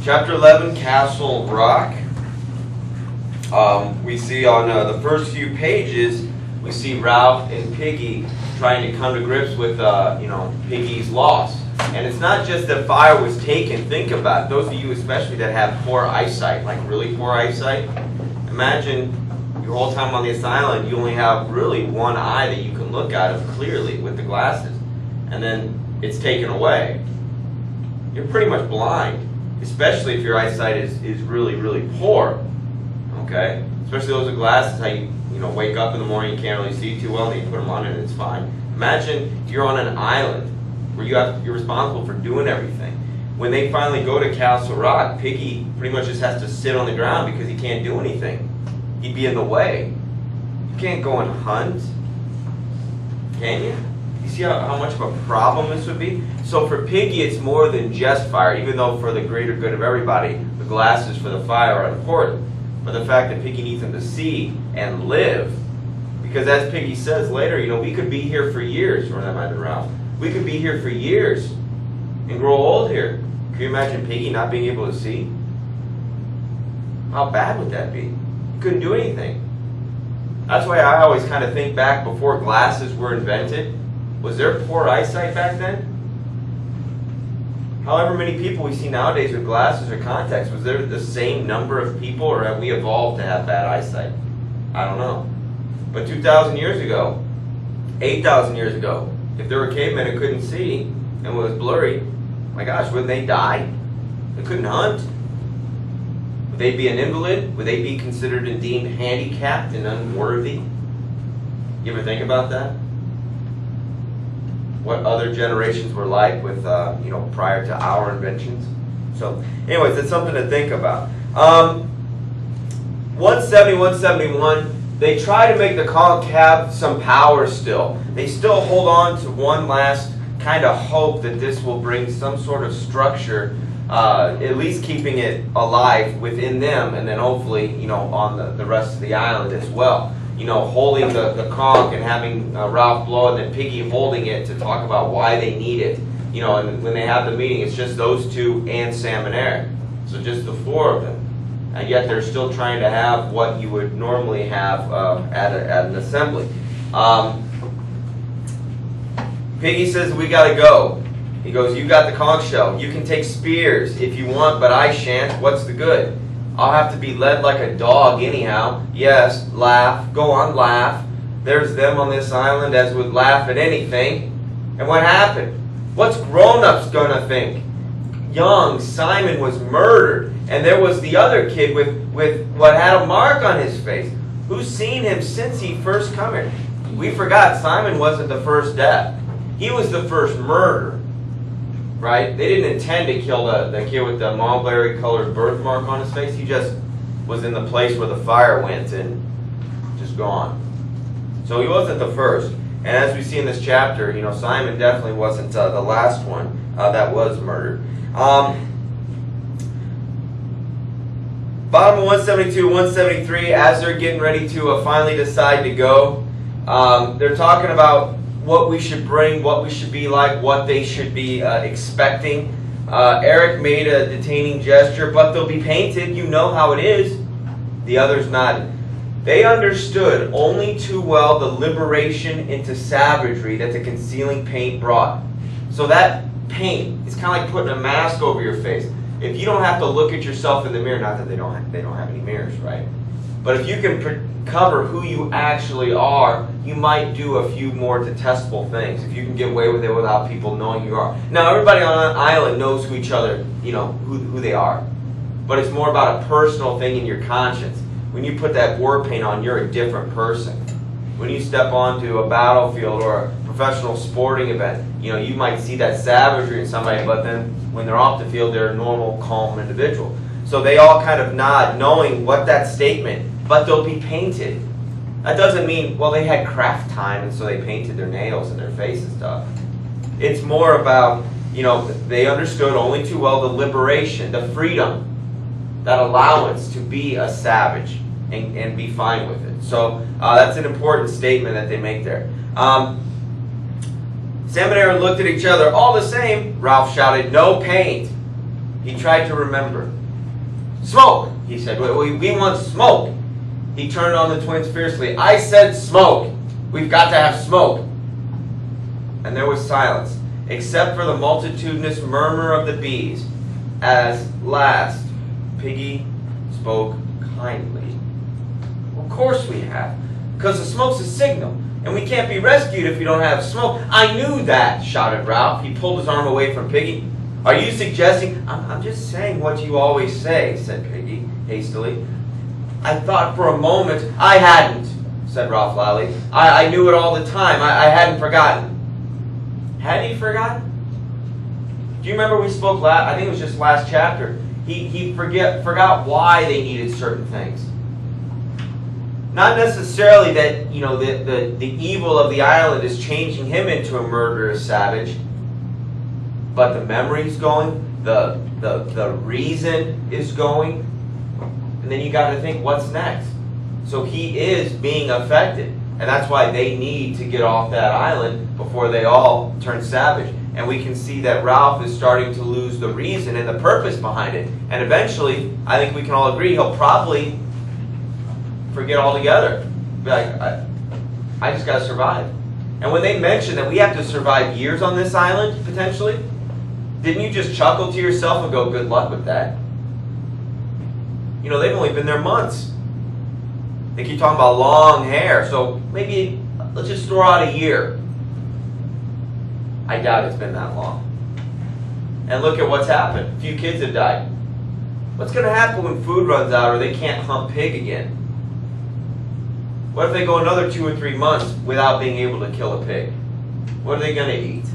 Chapter 11, Castle Rock. We see on the first few pages, we see Ralph and Piggy trying to come to grips with, Piggy's loss. And it's not just that fire was taken. Think about it. Those of you especially that have poor eyesight, like really poor eyesight, imagine your whole time on this island, you only have really one eye that you can look out of clearly with the glasses. And then it's taken away. You're pretty much blind. Especially if your eyesight is really, really poor, okay? Especially those with glasses, how you wake up in the morning, you can't really see too well, and you put them on and it's fine. Imagine you're on an island where you're responsible for doing everything. When they finally go to Castle Rock, Piggy pretty much just has to sit on the ground because he can't do anything. He'd be in the way. You can't go and hunt, can you? You see how much of a problem this would be? So for Piggy, it's more than just fire, even though for the greater good of everybody, the glasses for the fire are important. But the fact that Piggy needs them to see and live, because as Piggy says later, we could be here for years, or that might be Ralph. We could be here for years and grow old here. Can you imagine Piggy not being able to see? How bad would that be? You couldn't do anything. That's why I always kind of think back before glasses were invented. Was there poor eyesight back then? However many people we see nowadays with glasses or contacts, was there the same number of people, or have we evolved to have bad eyesight? I don't know. But 2,000 years ago, 8,000 years ago, if there were cavemen who couldn't see and was blurry, my gosh, wouldn't they die? They couldn't hunt. Would they be an invalid? Would they be considered and deemed handicapped and unworthy? You ever think about that? What other generations were like with, prior to our inventions. So, anyways, it's something to think about. 170, 171, they try to make the conch have some power still. They still hold on to one last kind of hope that this will bring some sort of structure, at least keeping it alive within them, and then hopefully, on the rest of the island as well. Holding the conch and having Ralph blow it and then Piggy holding it to talk about why they need it. And when they have the meeting, it's just those two and Sam and Eric. So just the four of them. And yet they're still trying to have what you would normally have at an assembly. Piggy says, we gotta go. He goes, you got the conch shell. You can take spears if you want, but I shan't. What's the good? I'll have to be led like a dog anyhow. Yes, laugh. Go on, laugh. There's them on this island as would laugh at anything. And what happened? What's grown-ups gonna think? Young Simon was murdered, and there was the other kid with what had a mark on his face. Who's seen him since he first come here? We forgot Simon wasn't the first death. He was the first murder. Right? They didn't intend to kill the kid with the mulberry colored birthmark on his face. He just was in the place where the fire went and just gone. So he wasn't the first. And as we see in this chapter, Simon definitely wasn't the last one that was murdered. Bottom of 172, 173, as they're getting ready to finally decide to go, they're talking about what we should bring, what we should be like, what they should be expecting. Eric made a detaining gesture, but they'll be painted. You know how it is. The others nodded. They understood only too well the liberation into savagery that the concealing paint brought. So that paint is kind of like putting a mask over your face. If you don't have to look at yourself in the mirror, not that they don't have any mirrors, right? But if you can cover who you actually are, you might do a few more detestable things. If you can get away with it without people knowing you are. Now, everybody on an island knows who each other, who they are. But it's more about a personal thing in your conscience. When you put that war paint on, you're a different person. When you step onto a battlefield or a professional sporting event, you might see that savagery in somebody, but then when they're off the field, they're a normal, calm individual. So they all kind of nod, knowing what that statement, but they'll be painted. That doesn't mean, well, they had craft time and so they painted their nails and their face and stuff. It's more about, they understood only too well the liberation, the freedom, that allowance to be a savage and be fine with it. So that's an important statement that they make there. Sam and Aaron looked at each other. All the same, Ralph shouted, no paint. He tried to remember. Smoke, he said. We want smoke. He turned on the twins fiercely. I said smoke. We've got to have smoke. And there was silence, except for the multitudinous murmur of the bees. As last, Piggy spoke kindly. Of course we have, because the smoke's a signal, and we can't be rescued if we don't have smoke. I knew that, shouted Ralph. He pulled his arm away from Piggy. Are you suggesting? I'm just saying what you always say, said Piggy hastily. I thought for a moment. I hadn't, said Ralph loudly. I knew it all the time. I hadn't forgotten. Had he forgotten? Do you remember we spoke last? I think it was just last chapter. He forgot why they needed certain things. Not necessarily that, you know, the evil of the island is changing him into a murderous savage, but the memory's going, the reason is going, and then you got to think, what's next? So he is being affected, and that's why they need to get off that island before they all turn savage. And we can see that Ralph is starting to lose the reason and the purpose behind it. And eventually, I think we can all agree, he'll probably forget altogether. Be like, I just got to survive. And when they mention that we have to survive years on this island, potentially, didn't you just chuckle to yourself and go, good luck with that? You know, they've only been there months. They keep talking about long hair, so maybe let's just throw out a year. I doubt it's been that long. And look at what's happened. A few kids have died. What's going to happen when food runs out or they can't hunt pig again? What if they go another 2 or 3 months without being able to kill a pig? What are they going to eat?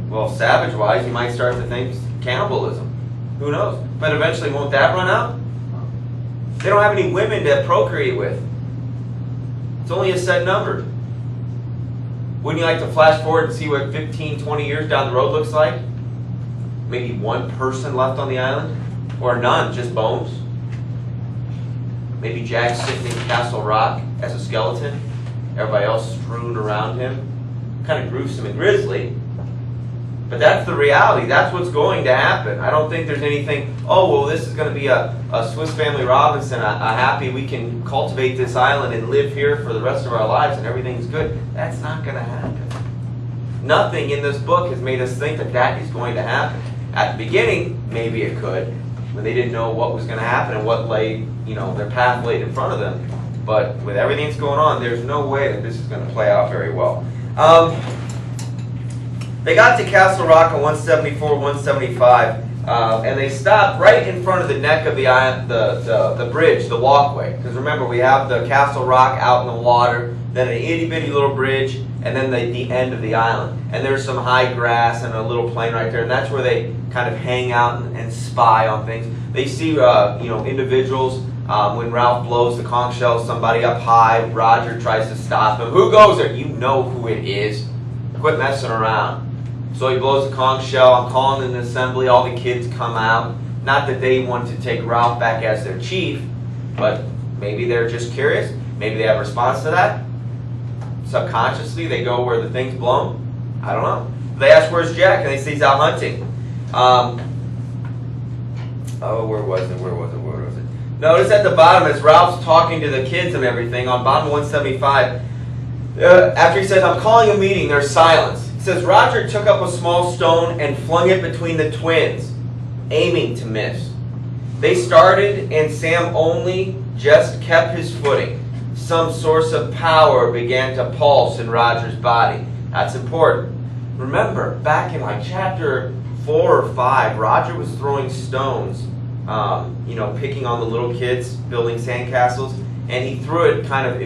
Well, savage-wise, you might start to think cannibalism. Who knows? But eventually, won't that run out? They don't have any women to procreate with. It's only a set number. Wouldn't you like to flash forward and see what 15, 20 years down the road looks like? Maybe one person left on the island? Or none, just bones? Maybe Jack sitting in Castle Rock as a skeleton, everybody else strewn around him. Kind of gruesome and grisly. But that's the reality. That's what's going to happen. I don't think there's anything, oh, well, this is going to be a Swiss Family Robinson, a happy we can cultivate this island and live here for the rest of our lives and everything's good. That's not going to happen. Nothing in this book has made us think that that is going to happen. At the beginning, maybe it could, when they didn't know what was going to happen and what lay, you know, their path laid in front of them. But with everything that's going on, there's no way that this is going to play out very well. They got to Castle Rock on 174, 175, and they stopped right in front of the neck of the bridge, the walkway. Because remember, we have the Castle Rock out in the water, then an itty-bitty little bridge, and then the end of the island. And there's some high grass and a little plain right there, and that's where they kind of hang out and spy on things. They see, individuals. When Ralph blows the conch shell, somebody up high, Roger tries to stop him. Who goes there? You know who it is. Quit messing around. So he blows the conch shell. I'm calling an assembly. All the kids come out. Not that they want to take Ralph back as their chief, but maybe they're just curious. Maybe they have a response to that. Subconsciously, they go where the thing's blown. I don't know. They ask, where's Jack? And they say he's out hunting. Where was it? Notice at the bottom, as Ralph's talking to the kids and everything, on bottom 175, after he says, I'm calling a meeting, there's silence. It says, Roger took up a small stone and flung it between the twins, aiming to miss. They started, and Sam only just kept his footing. Some source of power began to pulse in Roger's body. That's important. Remember, back in like chapter 4 or 5, Roger was throwing stones, picking on the little kids, building sandcastles, and he threw it kind of,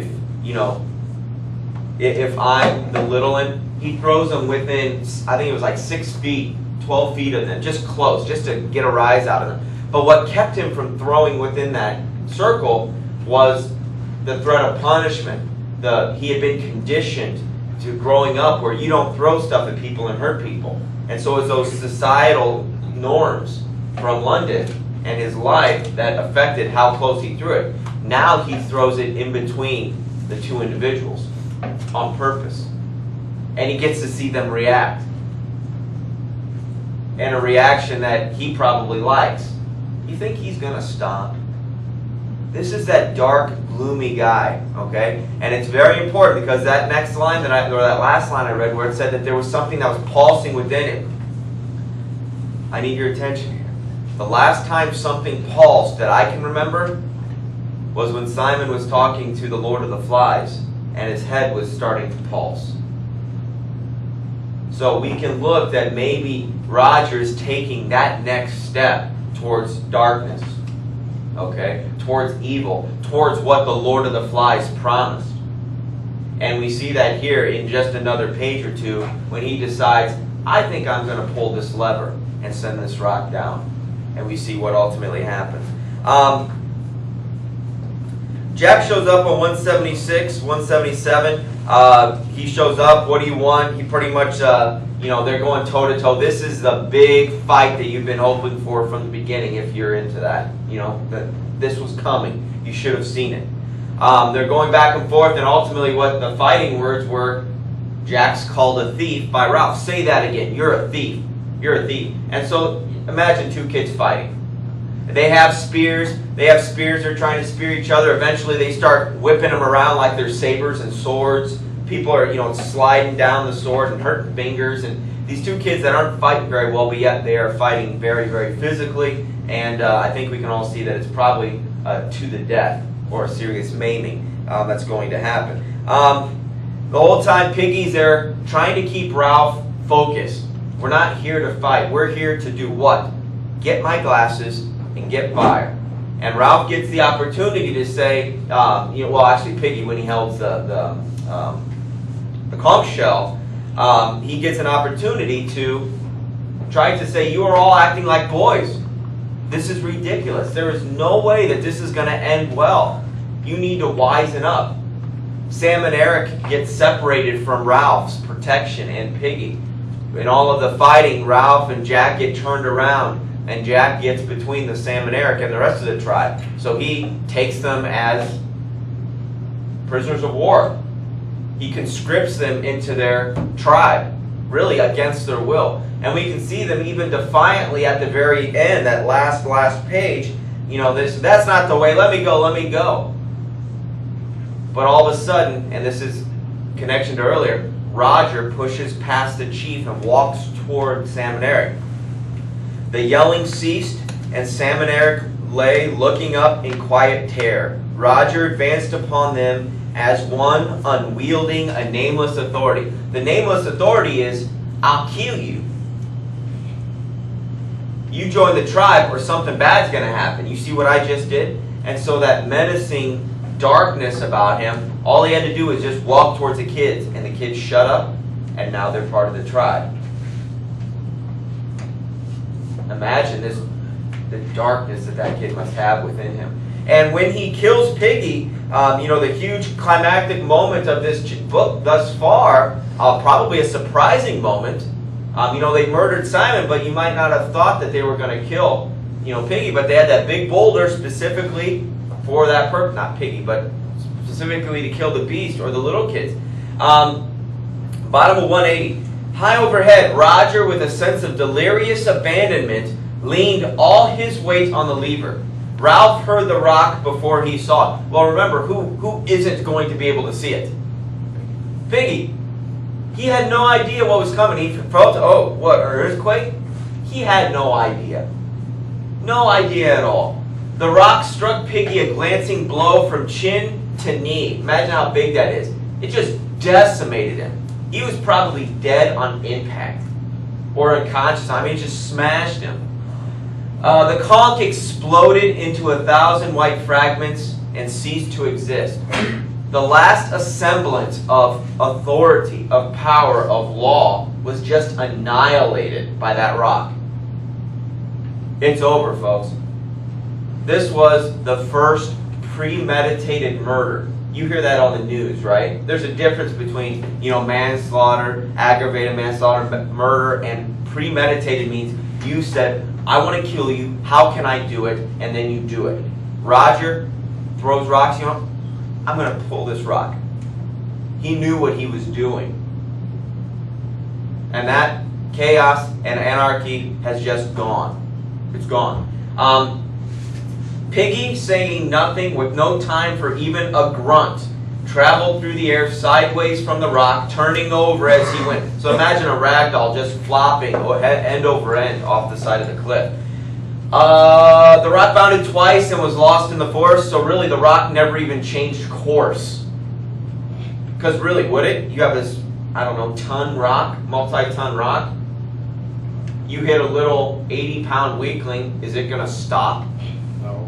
if I'm the little one, he throws them within, I think it was like 6 feet, 12 feet of them, just close, just to get a rise out of them. But what kept him from throwing within that circle was the threat of punishment. He had been conditioned to growing up where you don't throw stuff at people and hurt people. And so it's those societal norms from London and his life that affected how close he threw it. Now he throws it in between the two individuals on purpose. And he gets to see them react. and a reaction that he probably likes. You think he's going to stop? This is that dark, gloomy guy, okay? And it's very important because that next line that or that last line I read where it said that there was something that was pulsing within him. I need your attention here. The last time something pulsed that I can remember was when Simon was talking to the Lord of the Flies and his head was starting to pulse. So we can look that maybe Roger's taking that next step towards darkness, okay? Towards evil, towards what the Lord of the Flies promised. And we see that here in just another page or two when he decides, I think I'm going to pull this lever and send this rock down. And we see what ultimately happens. Jack shows up on 176, 177. He shows up. What do you want? He pretty much, they're going toe to toe. This is the big fight that you've been hoping for from the beginning. If you're into that, that this was coming. You should have seen it. They're going back and forth, and ultimately, what the fighting words were: Jack's called a thief by Ralph. Say that again. You're a thief. You're a thief. And so, imagine two kids fighting. They have spears. They're trying to spear each other. Eventually, they start whipping them around like they're sabers and swords. People are, sliding down the sword and hurting fingers. And these two kids that aren't fighting very well, but yet they are fighting very, very physically. And I think we can all see that it's probably to the death or a serious maiming that's going to happen. The whole time, Piggy's there trying to keep Ralph focused. We're not here to fight. We're here to do what? Get my glasses and get fire. And Ralph gets the opportunity to say, actually Piggy, when he held the conch shell, he gets an opportunity to try to say, you are all acting like boys. This is ridiculous. There is no way that this is going to end well. You need to wisen up. Sam and Eric get separated from Ralph's protection and Piggy. In all of the fighting, Ralph and Jack get turned around, and Jack gets between the Sam and Eric and the rest of the tribe. So he takes them as prisoners of war. He conscripts them into their tribe, really against their will. And we can see them even defiantly at the very end, that last page. That's not the way. Let me go. But all of a sudden, and this is connection to earlier, Roger pushes past the chief and walks toward Sam and Eric. The yelling ceased, and Sam and Eric lay looking up in quiet terror. Roger advanced upon them as one unwielding a nameless authority. The nameless authority is, I'll kill you. You join the tribe or something bad's going to happen. You see what I just did? And so that menacing darkness about him, all he had to do was just walk towards the kids, and the kids shut up, and now they're part of the tribe. Imagine the darkness that kid must have within him. And when he kills Piggy, the huge climactic moment of this book thus far, probably a surprising moment. They murdered Simon, but you might not have thought that they were going to kill, Piggy. But they had that big boulder specifically for that purpose. Not Piggy, but specifically to kill the beast or the little kids. Bottom of 180. High overhead, Roger, with a sense of delirious abandonment, leaned all his weight on the lever. Ralph heard the rock before he saw it. Well, remember, who isn't going to be able to see it? Piggy. He had no idea what was coming. He felt, an earthquake? He had no idea. No idea at all. The rock struck Piggy a glancing blow from chin to knee. Imagine how big that is. It just decimated him. He was probably dead on impact. Or unconscious. It just smashed him. The conch exploded into 1,000 white fragments and ceased to exist. The last assemblant of authority, of power, of law was just annihilated by that rock. It's over, folks. This was the first premeditated murder. You hear that on the news, right? There's a difference between, manslaughter, aggravated manslaughter, murder, and premeditated means you said, I want to kill you, how can I do it? And then you do it. Roger throws rocks, I'm going to pull this rock. He knew what he was doing. And that chaos and anarchy has just gone. It's gone. Piggy, saying nothing with no time for even a grunt, traveled through the air sideways from the rock, turning over as he went. So imagine a rag doll just flopping end over end off the side of the cliff. The rock bounded twice and was lost in the forest, so really the rock never even changed course. Because really, would it? You have this, I don't know, ton rock, multi-ton rock. You hit a little 80-pound weakling, is it going to stop?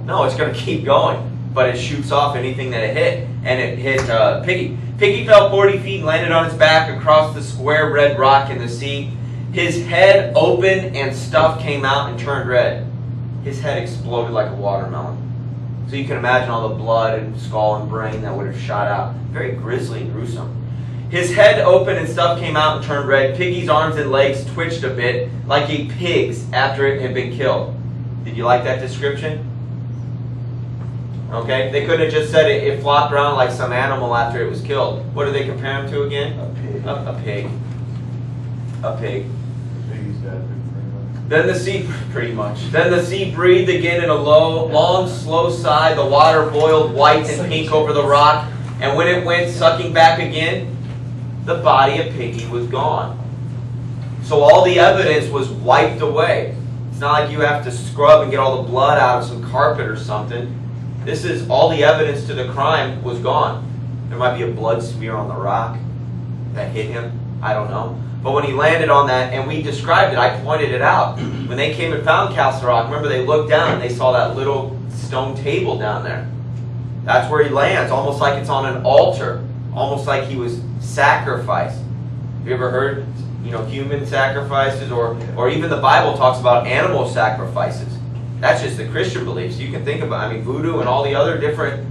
No, it's going to keep going. But it shoots off anything that it hit. And it hit Piggy. Piggy fell 40 feet and landed on his back across the square red rock in the sea. His head opened and stuff came out and turned red. His head exploded like a watermelon. So you can imagine all the blood and skull and brain that would have shot out. Very grisly and gruesome. His head opened and stuff came out and turned red. Piggy's arms and legs twitched a bit like a pig's after it had been killed. Did you like that description? Okay, they could have just said it flopped around like some animal after it was killed. What do they compare him to again? A pig. A pig. A pig. Piggy's dead, pretty much. Then the sea, pretty much. Then the sea breathed again in a low, long, slow sigh. The water boiled white and pink over the rock, and when it went sucking back again, the body of Piggy was gone. So all the evidence was wiped away. It's not like you have to scrub and get all the blood out of some carpet or something. This is all the evidence to the crime was gone. There might be a blood smear on the rock that hit him. I don't know. But when he landed on that, and we described it, I pointed it out. When they came and found Castle Rock, remember they looked down and they saw that little stone table down there. That's where he lands, almost like it's on an altar. Almost like he was sacrificed. Have you ever heard, human sacrifices, or even the Bible talks about animal sacrifices? That's just the Christian beliefs. You can think about, voodoo and all the other different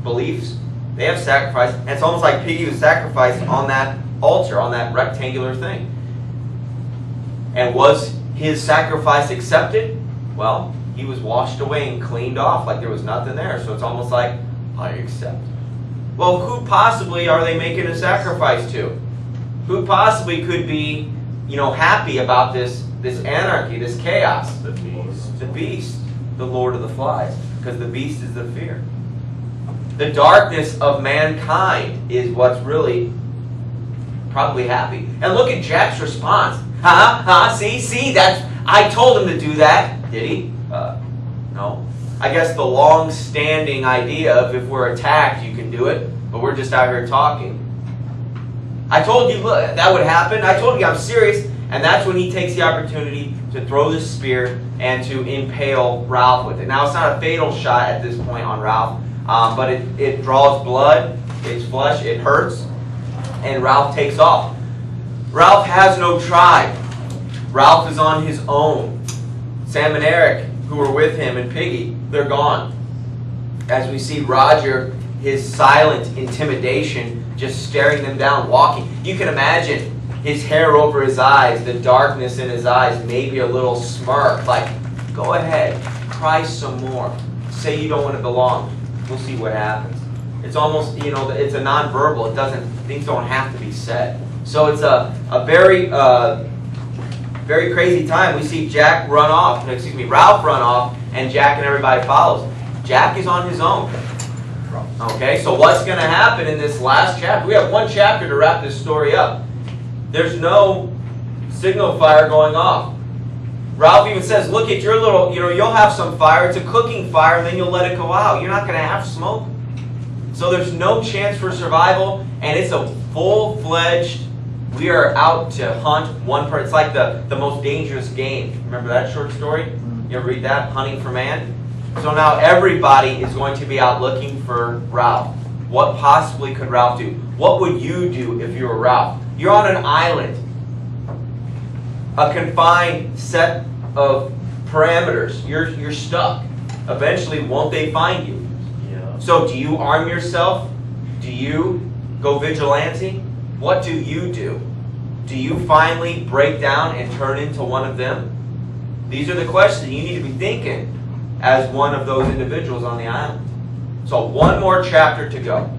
beliefs, they have sacrifice. And it's almost like Piggy was sacrificed on that altar, on that rectangular thing. And was his sacrifice accepted? Well, he was washed away and cleaned off like there was nothing there. So it's almost like, I accept. Well, who possibly are they making a sacrifice to? Who possibly could be, happy about this anarchy, this chaos? The beast. The beast, the Lord of the Flies, because the beast is the fear. The darkness of mankind is what's really probably happy. And look at Jack's response. See, I told him to do that. Did he? No. I guess the long-standing idea of if we're attacked, you can do it, but we're just out here talking. I told you that would happen. I told you I'm serious. And that's when he takes the opportunity to throw the spear and to impale Ralph with it. Now, it's not a fatal shot at this point on Ralph, but it draws blood, it's flesh, it hurts, and Ralph takes off. Ralph has no tribe. Ralph is on his own. Sam and Eric, who were with him, and Piggy, they're gone. As we see Roger, his silent intimidation, just staring them down, walking. You can imagine his hair over his eyes, the darkness in his eyes, maybe a little smirk, like, go ahead, cry some more. Say you don't want to belong. We'll see what happens. It's almost, it's a nonverbal. Things don't have to be said. So it's a very, very crazy time. We see Ralph run off, and Jack and everybody follows. Jack is on his own. Okay, so what's going to happen in this last chapter? We have one chapter to wrap this story up. There's no signal fire going off. Ralph even says, look at your little, you'll have some fire. It's a cooking fire, and then you'll let it go out. You're not going to have smoke. So there's no chance for survival, and it's a full-fledged, we are out to hunt one person. It's like the most dangerous game. Remember that short story? You ever read that? Hunting for Man? So now everybody is going to be out looking for Ralph. What possibly could Ralph do? What would you do if you were Ralph? You're on an island. A confined set of parameters. You're stuck. Eventually, won't they find you? Yeah. So do you arm yourself? Do you go vigilante? What do? Do you finally break down and turn into one of them? These are the questions you need to be thinking as one of those individuals on the island. So one more chapter to go.